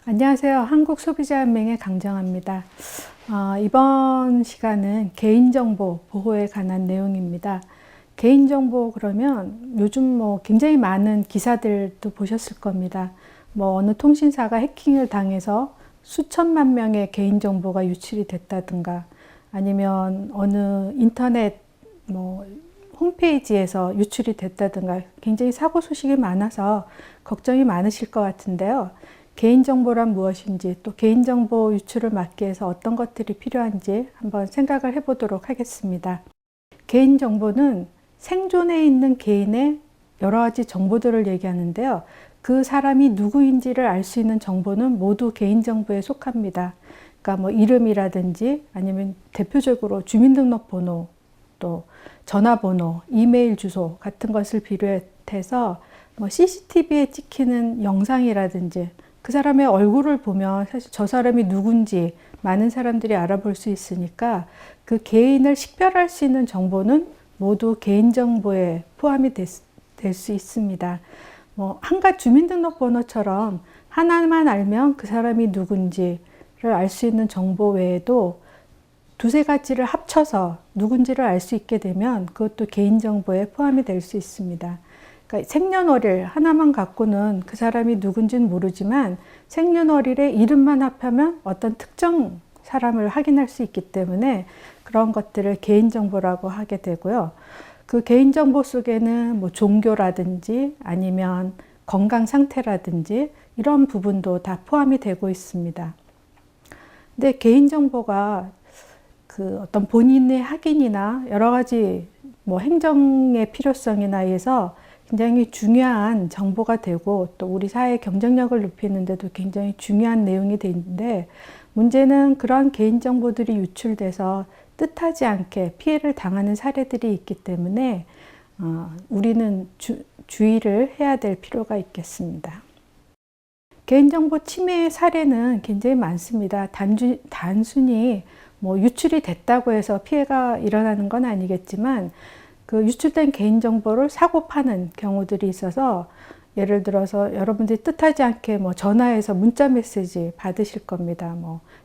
안녕하세요. 한국소비자연맹의 강정아입니다. 이번 시간은 개인정보 보호에 관한 내용입니다. 개인정보 그러면 요즘 굉장히 많은 기사들도 보셨을 겁니다. 어느 통신사가 해킹을 당해서 수천만 명의 개인정보가 유출이 됐다든가, 아니면 어느 인터넷 홈페이지에서 유출이 됐다든가, 굉장히 사고 소식이 많아서 걱정이 많으실 것 같은데요. 개인정보란 무엇인지, 또 개인정보 유출을 막기 위해서 어떤 것들이 필요한지 한번 생각을 해보도록 하겠습니다. 개인정보는 생존해 있는 개인의 여러 가지 정보들을 얘기하는데요. 그 사람이 누구인지를 알 수 있는 정보는 모두 개인정보에 속합니다. 그러니까 이름이라든지, 아니면 대표적으로 주민등록번호, 또 전화번호, 이메일 주소 같은 것을 비롯해서 CCTV에 찍히는 영상이라든지, 그 사람의 얼굴을 보면 사실 저 사람이 누군지 많은 사람들이 알아볼 수 있으니까 그 개인을 식별할 수 있는 정보는 모두 개인정보에 포함이 될 수 있습니다. 한갓 주민등록번호처럼 하나만 알면 그 사람이 누군지를 알 수 있는 정보 외에도 두세 가지를 합쳐서 누군지를 알 수 있게 되면 그것도 개인정보에 포함이 될 수 있습니다. 그러니까 생년월일 하나만 갖고는 그 사람이 누군지는 모르지만 생년월일에 이름만 합하면 어떤 특정 사람을 확인할 수 있기 때문에 그런 것들을 개인정보라고 하게 되고요. 그 개인정보 속에는 종교라든지 아니면 건강 상태라든지 이런 부분도 다 포함이 되고 있습니다. 근데 개인정보가 그 어떤 본인의 확인이나 여러 가지 행정의 필요성이나 해서 굉장히 중요한 정보가 되고, 또 우리 사회의 경쟁력을 높이는 데도 굉장히 중요한 내용이 되는데, 문제는 그런 개인정보들이 유출돼서 뜻하지 않게 피해를 당하는 사례들이 있기 때문에 우리는 주의를 해야 될 필요가 있겠습니다. 개인정보 침해 사례는 굉장히 많습니다. 단순히 유출이 됐다고 해서 피해가 일어나는 건 아니겠지만, 그 유출된 개인정보를 사고 파는 경우들이 있어서, 예를 들어서 여러분들이 뜻하지 않게 전화해서 문자 메시지 받으실 겁니다.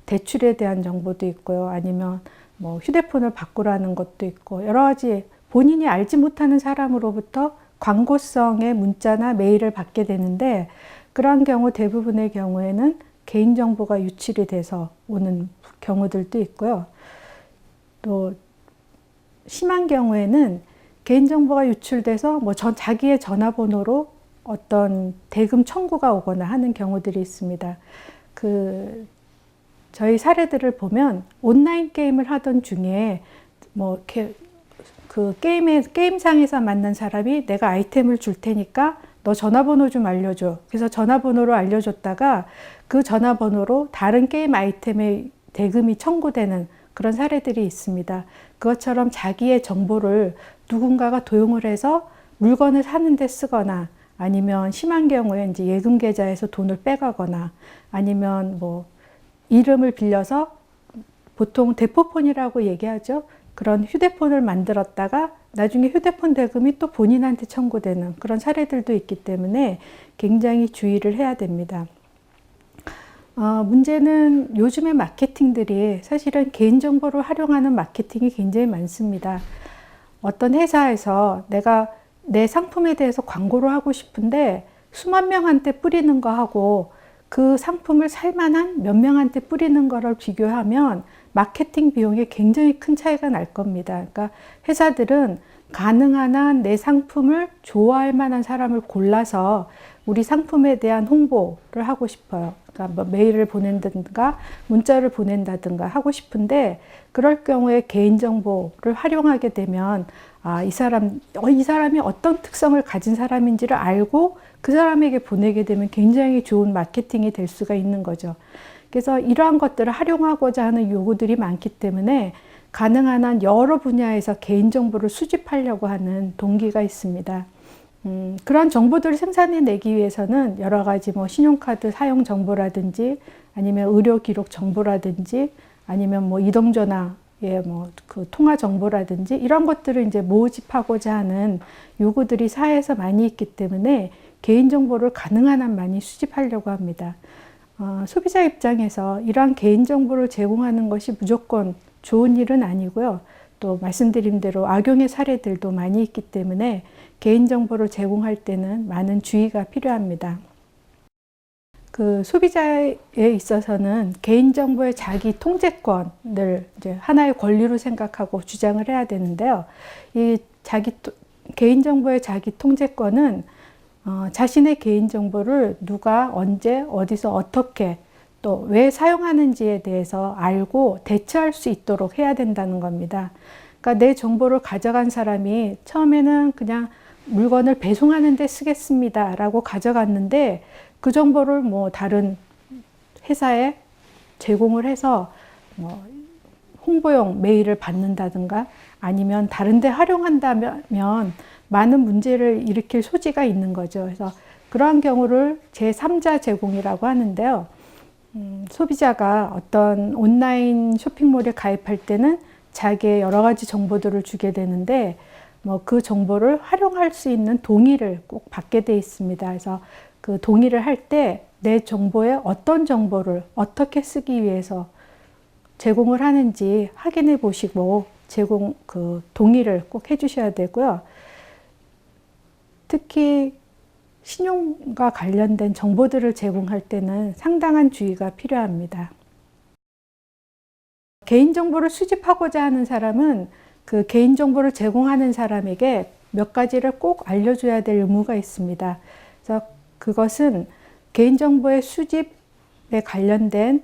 대출에 대한 정보도 있고요. 아니면 휴대폰을 바꾸라는 것도 있고, 여러 가지 본인이 알지 못하는 사람으로부터 광고성의 문자나 메일을 받게 되는데, 그러한 경우 대부분의 경우에는 개인정보가 유출이 돼서 오는 경우들도 있고요. 또 심한 경우에는 개인정보가 유출돼서 자기의 전화번호로 어떤 대금 청구가 오거나 하는 경우들이 있습니다. 저희 사례들을 보면 온라인 게임을 하던 중에 게임상에서 만난 사람이 내가 아이템을 줄 테니까 너 전화번호 좀 알려줘. 그래서 전화번호로 알려줬다가 그 전화번호로 다른 게임 아이템의 대금이 청구되는 그런 사례들이 있습니다. 그것처럼 자기의 정보를 누군가가 도용을 해서 물건을 사는 데 쓰거나, 아니면 심한 경우에 이제 예금 계좌에서 돈을 빼가거나, 아니면 이름을 빌려서 보통 대포폰이라고 얘기하죠. 그런 휴대폰을 만들었다가 나중에 휴대폰 대금이 또 본인한테 청구되는 그런 사례들도 있기 때문에 굉장히 주의를 해야 됩니다. 문제는 요즘의 마케팅들이 사실은 개인정보를 활용하는 마케팅이 굉장히 많습니다. 어떤 회사에서 내가 내 상품에 대해서 광고를 하고 싶은데 수만 명한테 뿌리는 거 하고 그 상품을 살만한 몇 명한테 뿌리는 거를 비교하면 마케팅 비용에 굉장히 큰 차이가 날 겁니다. 그러니까 회사들은 가능한 한 내 상품을 좋아할 만한 사람을 골라서 우리 상품에 대한 홍보를 하고 싶어요. 그러니까 메일을 보낸다든가 문자를 보낸다든가 하고 싶은데, 그럴 경우에 개인정보를 활용하게 되면 이 사람이 어떤 특성을 가진 사람인지를 알고 그 사람에게 보내게 되면 굉장히 좋은 마케팅이 될 수가 있는 거죠. 그래서 이러한 것들을 활용하고자 하는 요구들이 많기 때문에 가능한 한 여러 분야에서 개인정보를 수집하려고 하는 동기가 있습니다. 그런 정보들을 생산해내기 위해서는 여러 가지 신용카드 사용 정보라든지, 아니면 의료 기록 정보라든지, 아니면 이동전화의 그 통화 정보라든지 이런 것들을 이제 모집하고자 하는 요구들이 사회에서 많이 있기 때문에 개인정보를 가능한 한 많이 수집하려고 합니다. 소비자 입장에서 이러한 개인정보를 제공하는 것이 무조건 좋은 일은 아니고요. 또 말씀드린 대로 악용의 사례들도 많이 있기 때문에 개인정보를 제공할 때는 많은 주의가 필요합니다. 그 소비자에 있어서는 개인정보의 자기 통제권을 이제 하나의 권리로 생각하고 주장을 해야 되는데요. 이 개인정보의 자기 통제권은 자신의 개인정보를 누가 언제 어디서 어떻게 또 왜 사용하는지에 대해서 알고 대처할 수 있도록 해야 된다는 겁니다. 그러니까 내 정보를 가져간 사람이 처음에는 그냥 물건을 배송하는 데 쓰겠습니다 라고 가져갔는데 그 정보를 뭐 다른 회사에 제공을 해서 뭐 홍보용 메일을 받는다든가 아니면 다른 데 활용한다면 많은 문제를 일으킬 소지가 있는 거죠. 그래서 그러한 경우를 제3자 제공이라고 하는데요. 소비자가 어떤 온라인 쇼핑몰에 가입할 때는 자기의 여러 가지 정보들을 주게 되는데 뭐 그 정보를 활용할 수 있는 동의를 꼭 받게 돼 있습니다. 그래서 그 동의를 할 때 내 정보에 어떤 정보를 어떻게 쓰기 위해서 제공을 하는지 확인해 보시고 동의를 꼭 해주셔야 되고요. 특히 신용과 관련된 정보들을 제공할 때는 상당한 주의가 필요합니다. 개인정보를 수집하고자 하는 사람은 그 개인정보를 제공하는 사람에게 몇 가지를 꼭 알려줘야 될 의무가 있습니다. 그래서 그것은 개인정보의 수집에 관련된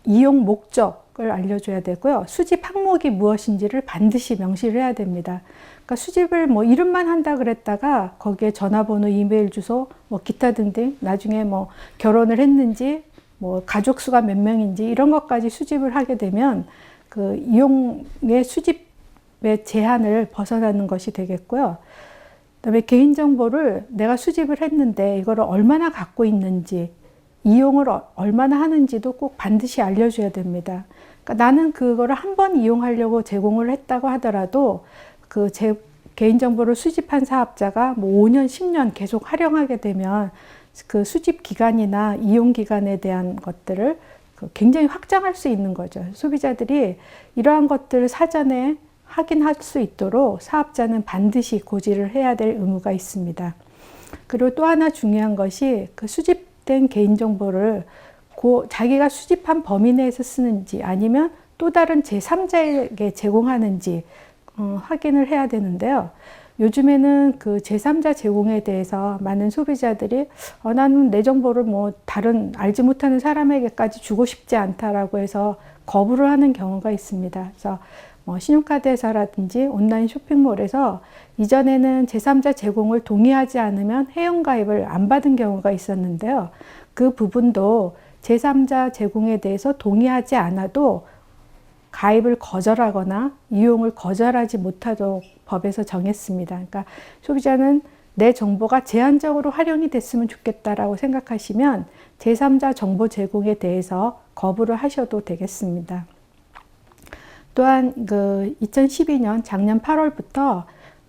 이용 목적을 알려줘야 되고요. 수집 항목이 무엇인지를 반드시 명시를 해야 됩니다. 그러니까 수집을 뭐 이름만 한다 그랬다가 거기에 전화번호, 이메일 주소, 뭐 기타 등등 나중에 뭐 결혼을 했는지 뭐 가족 수가 몇 명인지 이런 것까지 수집을 하게 되면 그 이용의 수집의 제한을 벗어나는 것이 되겠고요. 그다음에 개인정보를 내가 수집을 했는데 이거를 얼마나 갖고 있는지 이용을 얼마나 하는지도 꼭 반드시 알려줘야 됩니다. 그러니까 나는 그거를 한 번 이용하려고 제공을 했다고 하더라도 그 개인정보를 수집한 사업자가 뭐 5년, 10년 계속 활용하게 되면 그 수집 기간이나 이용 기간에 대한 것들을 굉장히 확장할 수 있는 거죠. 소비자들이 이러한 것들을 사전에 확인할 수 있도록 사업자는 반드시 고지를 해야 될 의무가 있습니다. 그리고 또 하나 중요한 것이 그 수집된 개인정보를 자기가 수집한 범위 내에서 쓰는지 아니면 또 다른 제3자에게 제공하는지 확인을 해야 되는데요. 요즘에는 그 제3자 제공에 대해서 많은 소비자들이 나는 내 정보를 뭐 다른 알지 못하는 사람에게까지 주고 싶지 않다라고 해서 거부를 하는 경우가 있습니다. 그래서 뭐 신용카드회사라든지 온라인 쇼핑몰에서 이전에는 제3자 제공을 동의하지 않으면 회원가입을 안 받은 경우가 있었는데요. 그 부분도 제3자 제공에 대해서 동의하지 않아도 가입을 거절하거나 이용을 거절하지 못하도록 법에서 정했습니다. 그러니까 소비자는 내 정보가 제한적으로 활용이 됐으면 좋겠다라고 생각하시면 제3자 정보 제공에 대해서 거부를 하셔도 되겠습니다. 또한 그 2012년 작년 8월부터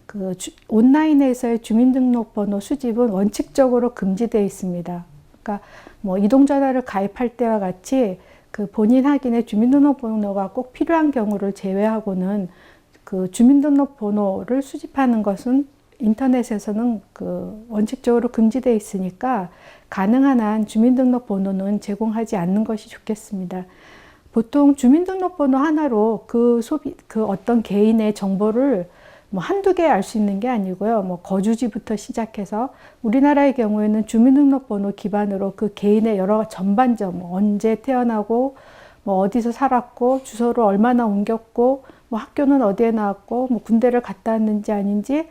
그 온라인에서의 주민등록번호 수집은 원칙적으로 금지되어 있습니다. 그러니까 뭐 이동전화를 가입할 때와 같이 그 본인 확인에 주민등록번호가 꼭 필요한 경우를 제외하고는 그 주민등록번호를 수집하는 것은 인터넷에서는 그 원칙적으로 금지되어 있으니까 가능한 한 주민등록번호는 제공하지 않는 것이 좋겠습니다. 보통 주민등록번호 하나로 그 어떤 개인의 정보를 뭐 한두 개 알 수 있는 게 아니고요. 뭐 거주지부터 시작해서 우리나라의 경우에는 주민등록번호 기반으로 그 개인의 여러 전반적 뭐 언제 태어나고 뭐 어디서 살았고 주소를 얼마나 옮겼고 뭐 학교는 어디에 나왔고 뭐 군대를 갔다 왔는지 아닌지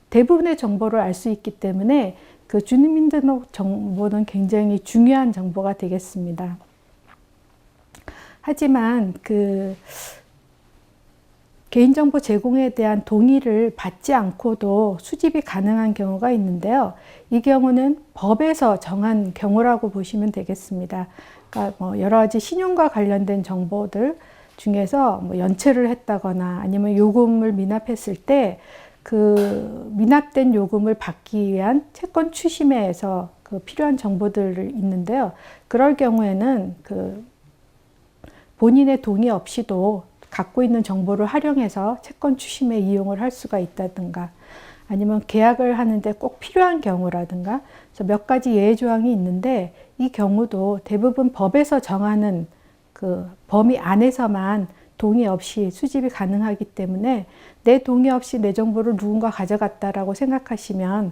대부분의 정보를 알 수 있기 때문에 그 주민등록 정보는 굉장히 중요한 정보가 되겠습니다. 하지만 그 개인정보 제공에 대한 동의를 받지 않고도 수집이 가능한 경우가 있는데요. 이 경우는 법에서 정한 경우라고 보시면 되겠습니다. 그러니까 뭐 여러 가지 신용과 관련된 정보들 중에서 뭐 연체를 했다거나 아니면 요금을 미납했을 때 그 미납된 요금을 받기 위한 채권 추심에서 그 필요한 정보들이 있는데요. 그럴 경우에는 그 본인의 동의 없이도 갖고 있는 정보를 활용해서 채권 추심에 이용을 할 수가 있다든가, 아니면 계약을 하는데 꼭 필요한 경우라든가, 그래서 몇 가지 예외 조항이 있는데 이 경우도 대부분 법에서 정하는 그 범위 안에서만 동의 없이 수집이 가능하기 때문에 내 동의 없이 내 정보를 누군가 가져갔다라고 생각하시면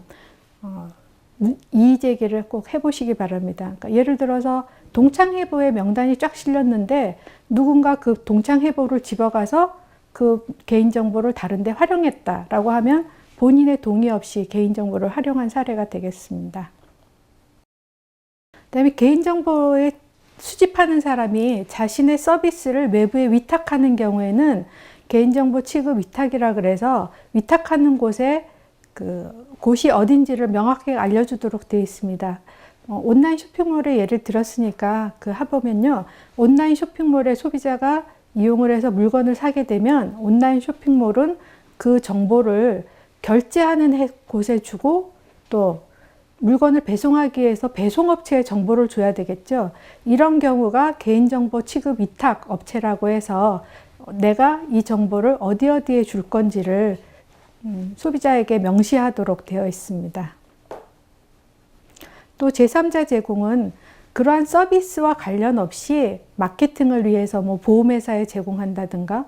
이의 제기를 꼭 해보시기 바랍니다. 그러니까 예를 들어서 동창회보에 명단이 쫙 실렸는데 누군가 그 동창회보를 집어가서 그 개인정보를 다른 데 활용했다라고 하면 본인의 동의 없이 개인정보를 활용한 사례가 되겠습니다. 그다음에 개인정보에 수집하는 사람이 자신의 서비스를 외부에 위탁하는 경우에는 개인정보 취급 위탁이라 그래서 위탁하는 곳에 곳이 어딘지를 명확하게 알려주도록 되어 있습니다. 온라인 쇼핑몰의 예를 들었으니까 해보면요. 온라인 쇼핑몰에 소비자가 이용을 해서 물건을 사게 되면 온라인 쇼핑몰은 그 정보를 결제하는 곳에 주고 또 물건을 배송하기 위해서 배송업체에 정보를 줘야 되겠죠. 이런 경우가 개인정보 취급 위탁 업체라고 해서 내가 이 정보를 어디에 줄 건지를 소비자에게 명시하도록 되어 있습니다. 또 제3자 제공은 그러한 서비스와 관련 없이 마케팅을 위해서 보험회사에 제공한다든가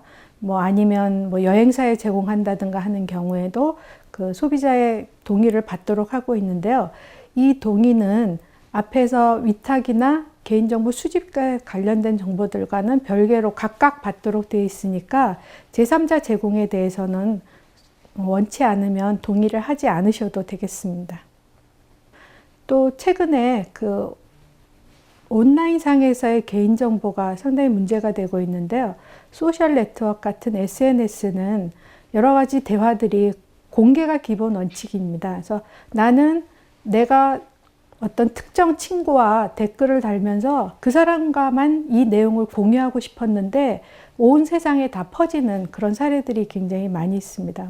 아니면 여행사에 제공한다든가 하는 경우에도 그 소비자의 동의를 받도록 하고 있는데요. 이 동의는 앞에서 위탁이나 개인정보 수집과 관련된 정보들과는 별개로 각각 받도록 되어 있으니까 제3자 제공에 대해서는 원치 않으면 동의를 하지 않으셔도 되겠습니다. 또 최근에 그 온라인상에서의 개인정보가 상당히 문제가 되고 있는데요. 소셜 네트워크 같은 SNS는 여러 가지 대화들이 공개가 기본 원칙입니다. 그래서 나는 내가 어떤 특정 친구와 댓글을 달면서 그 사람과만 이 내용을 공유하고 싶었는데 온 세상에 다 퍼지는 그런 사례들이 굉장히 많이 있습니다.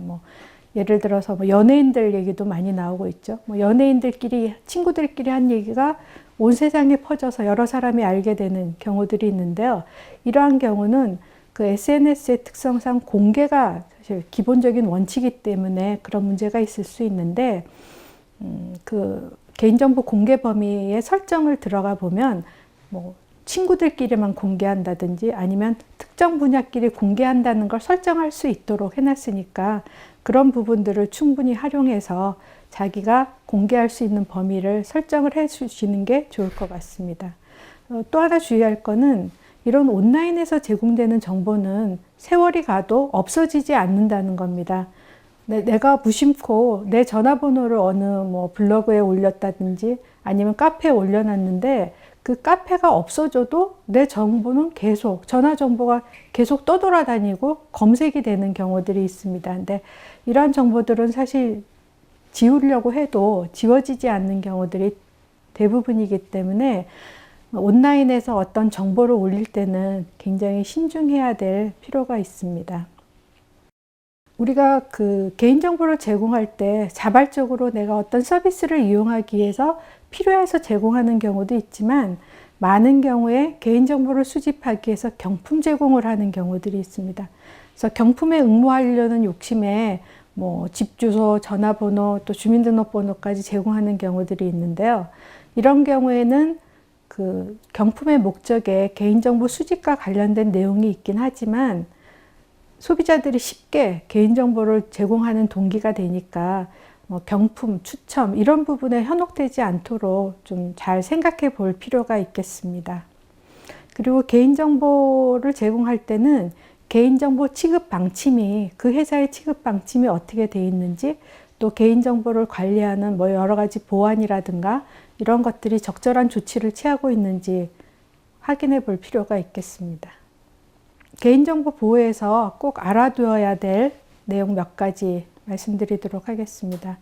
예를 들어서 연예인들 얘기도 많이 나오고 있죠. 연예인들끼리, 친구들끼리 한 얘기가 온 세상에 퍼져서 여러 사람이 알게 되는 경우들이 있는데요. 이러한 경우는 그 SNS의 특성상 공개가 사실 기본적인 원칙이기 때문에 그런 문제가 있을 수 있는데, 그 개인정보 공개 범위의 설정을 들어가 보면 친구들끼리만 공개한다든지 아니면 특정 분야끼리 공개한다는 걸 설정할 수 있도록 해놨으니까 그런 부분들을 충분히 활용해서 자기가 공개할 수 있는 범위를 설정을 해 주시는 게 좋을 것 같습니다. 또 하나 주의할 거는 이런 온라인에서 제공되는 정보는 세월이 가도 없어지지 않는다는 겁니다. 내가 무심코 내 전화번호를 어느 블로그에 올렸다든지 아니면 카페에 올려놨는데 그 카페가 없어져도 내 정보는 계속, 전화 정보가 계속 떠돌아다니고 검색이 되는 경우들이 있습니다. 근데 이러한 정보들은 사실 지우려고 해도 지워지지 않는 경우들이 대부분이기 때문에 온라인에서 어떤 정보를 올릴 때는 굉장히 신중해야 될 필요가 있습니다. 우리가 그 개인정보를 제공할 때 자발적으로 내가 어떤 서비스를 이용하기 위해서 필요해서 제공하는 경우도 있지만 많은 경우에 개인정보를 수집하기 위해서 경품 제공을 하는 경우들이 있습니다. 그래서 경품에 응모하려는 욕심에 집 주소, 전화번호, 또 주민등록번호까지 제공하는 경우들이 있는데요. 이런 경우에는 그 경품의 목적에 개인정보 수집과 관련된 내용이 있긴 하지만 소비자들이 쉽게 개인정보를 제공하는 동기가 되니까 경품, 추첨 이런 부분에 현혹되지 않도록 좀 잘 생각해 볼 필요가 있겠습니다. 그리고 개인정보를 제공할 때는 개인정보 취급 방침이, 그 회사의 취급 방침이 어떻게 되어 있는지, 또 개인정보를 관리하는 여러 가지 보안이라든가 이런 것들이 적절한 조치를 취하고 있는지 확인해 볼 필요가 있겠습니다. 개인정보 보호에서 꼭 알아두어야 될 내용 몇 가지 말씀드리도록 하겠습니다.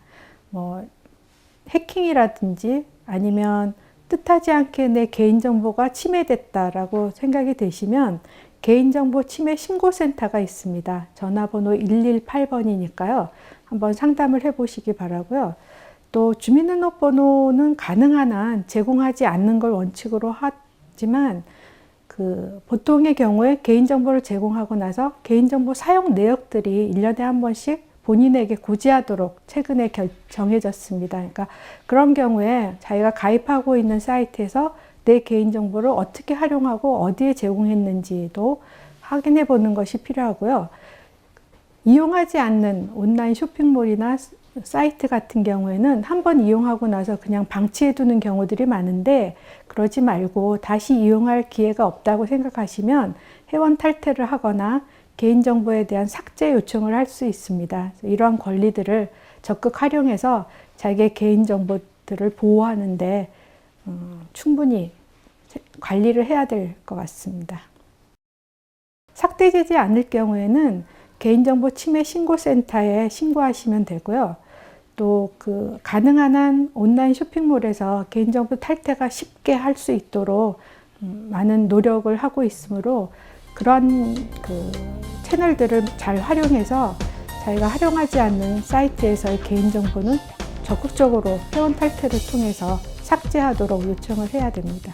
해킹이라든지 아니면 뜻하지 않게 내 개인정보가 침해됐다라고 생각이 되시면 개인정보 침해 신고센터가 있습니다. 전화번호 118번이니까요. 한번 상담을 해보시기 바라고요. 또 주민등록번호는 가능한 한 제공하지 않는 걸 원칙으로 하지만 보통의 경우에 개인정보를 제공하고 나서 개인정보 사용 내역들이 1년에 한 번씩 본인에게 고지하도록 최근에 정해졌습니다. 그러니까 그런 경우에 자기가 가입하고 있는 사이트에서 내 개인정보를 어떻게 활용하고 어디에 제공했는지도 확인해 보는 것이 필요하고요. 이용하지 않는 온라인 쇼핑몰이나 사이트 같은 경우에는 한번 이용하고 나서 그냥 방치해 두는 경우들이 많은데, 그러지 말고 다시 이용할 기회가 없다고 생각하시면 회원 탈퇴를 하거나 개인정보에 대한 삭제 요청을 할 수 있습니다. 이러한 권리들을 적극 활용해서 자기의 개인정보들을 보호하는데 충분히 관리를 해야 될 것 같습니다. 삭제되지 않을 경우에는 개인정보 침해 신고센터에 신고하시면 되고요. 또 가능한 한 온라인 쇼핑몰에서 개인정보 탈퇴가 쉽게 할 수 있도록 많은 노력을 하고 있으므로 그런 채널들을 잘 활용해서 자기가 활용하지 않는 사이트에서의 개인정보는 적극적으로 회원 탈퇴를 통해서 삭제하도록 요청을 해야 됩니다.